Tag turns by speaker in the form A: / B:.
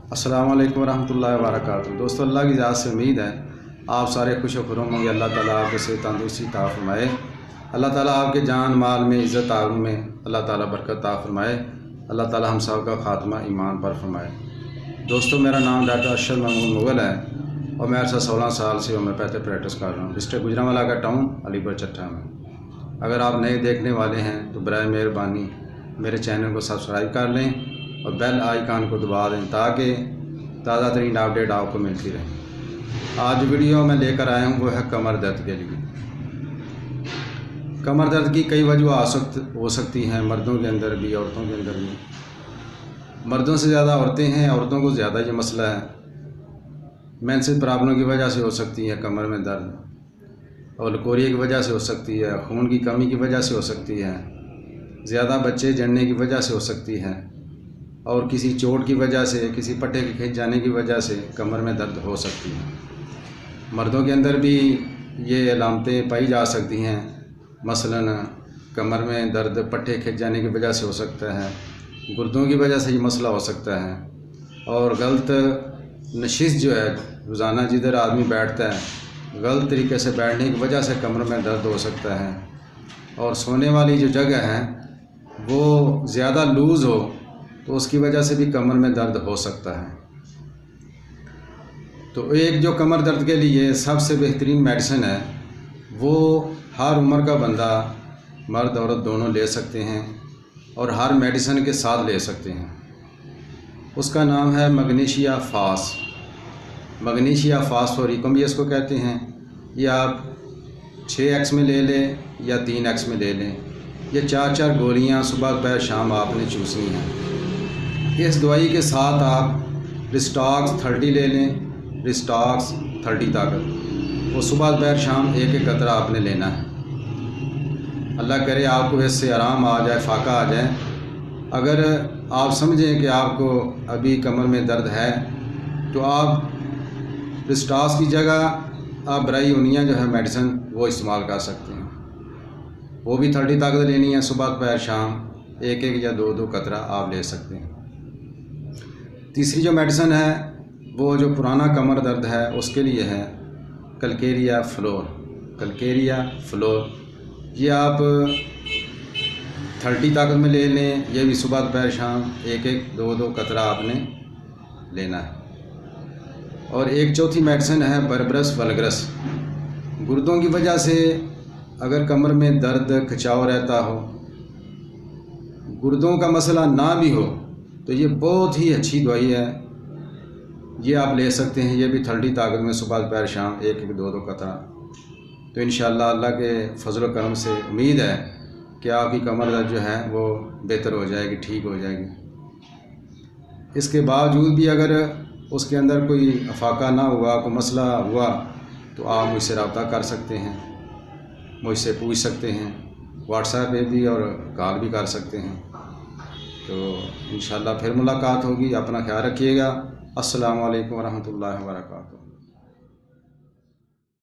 A: अस्सलाम वालेकुम रहमतुल्लाहि व बरकातुहू। दोस्तों, अल्लाह की ज़ात से उम्मीद है आप सारे खुश व खुर्रम होंगे। अल्लाह ताला आपको सेहत तंदुरुस्ती अता फरमाए। अल्लाह ताला आपके जान माल में इज़्ज़त आबरू में अल्लाह ताला बरकत अता फरमाए। अल्लाह ताला हम सब का खात्मा ईमान पर फरमाए। दोस्तों, मेरा नाम डॉक्टर अरशद महमूद मुगल है और मैं अर्सा 16 साल से होम्योपैथी प्रैक्टिस कर रहा हूँ डिस्ट्रिक्ट गुजरांवाला का टाउन अलीगढ़ चट्टा में। अगर आप नए देखने वाले हैं तो बराए मेहरबानी मेरे चैनल को सब्सक्राइब कर लें और बेल आइकन को दबा दें ताकि ताज़ा तरीन अपडेट आपको मिलती रहे। आज वीडियो में लेकर आया हूँ वो है कमर दर्द के लिए। कमर दर्द की कई वजह हो सकती हैं, मर्दों के अंदर भी औरतों के अंदर भी। मर्दों से ज़्यादा औरतें हैं, औरतों को ज़्यादा ये मसला है। मेंसेस प्रॉब्लम की वजह से हो सकती है कमर में दर्द, और लकोरिया की वजह से हो सकती है, खून की कमी की वजह से हो सकती है, ज़्यादा बच्चे जड़ने की वजह से हो सकती है, और किसी चोट की वजह से, किसी पट्टे के खिंच जाने की वजह से कमर में दर्द हो सकती है। मर्दों के अंदर भी ये अलामतें पाई जा सकती हैं। मसलन कमर में दर्द पट्टे खिंच जाने की वजह से हो सकता है, गुर्दों की वजह से ये मसला हो सकता है, और गलत नशिश जो है रोज़ाना जिधर आदमी बैठता है गलत तरीके से बैठने की वजह से कमर में दर्द हो सकता है, और सोने वाली जो जगह है वो ज़्यादा लूज़ हो तो उसकी वजह से भी कमर में दर्द हो सकता है। तो एक जो कमर दर्द के लिए सबसे बेहतरीन मेडिसिन है वो हर उम्र का बंदा, मर्द औरत दोनों ले सकते हैं और हर मेडिसिन के साथ ले सकते हैं। उसका नाम है मैग्नीशिया फास। मैग्नीशिया फास्फोरिकम भी इसको कहते हैं। ये आप 6x में ले लें या 3x में ले लें। ये 4 गोलियां सुबह दोपहर शाम आपने चूसनी है। इस दवाई के साथ आप रिस्टॉक्स 30 ले लें, रिस्टॉक्स 30 ताकत, वो सुबह दोपहर शाम एक एक कतरा आपने लेना है। अल्लाह करे आपको इससे आराम आ जाए, फाका आ जाए। अगर आप समझें कि आपको अभी कमर में दर्द है तो आप रिस्टॉक्स की जगह आप ब्रायोनिया जो है मेडिसिन वो इस्तेमाल कर सकते हैं। वो भी 30 ताकत लेनी है, सुबह दोपहर शाम एक एक या दो कतरा आप ले सकते हैं। तीसरी जो मेडिसिन है वो जो पुराना कमर दर्द है उसके लिए है कलकेरिया फ्लोर। कलकेरिया फ्लोर ये आप 30 ताकत में ले लें, ये भी सुबह दोपहर शाम एक एक दो कतरा आपने लेना है। और एक चौथी मेडिसिन है बर्बरस वल्गरस। गुर्दों की वजह से अगर कमर में दर्द खिंचाव रहता हो, गुर्दों का मसला ना भी हो, तो ये बहुत ही अच्छी दवाई है, ये आप ले सकते हैं। ये भी 30 ताकत में सुबह दोपहर शाम एक एक दो कतरा। तो इंशाअल्लाह अल्लाह के फजल करम से उम्मीद है कि आपकी कमर दर्द जो है वो बेहतर हो जाएगी, ठीक हो जाएगी। इसके बावजूद भी अगर उसके अंदर कोई अफाका ना हुआ, कोई मसला हुआ, तो आप मुझसे रब्ता कर सकते हैं, मुझसे पूछ सकते हैं, व्हाट्सएप पे भी और कॉल भी कर सकते हैं। तो इंशाअल्लाह फिर मुलाकात होगी। अपना ख्याल रखिएगा। अस्सलाम वालेकुम रहमतुल्लाहि व बरकातुहू।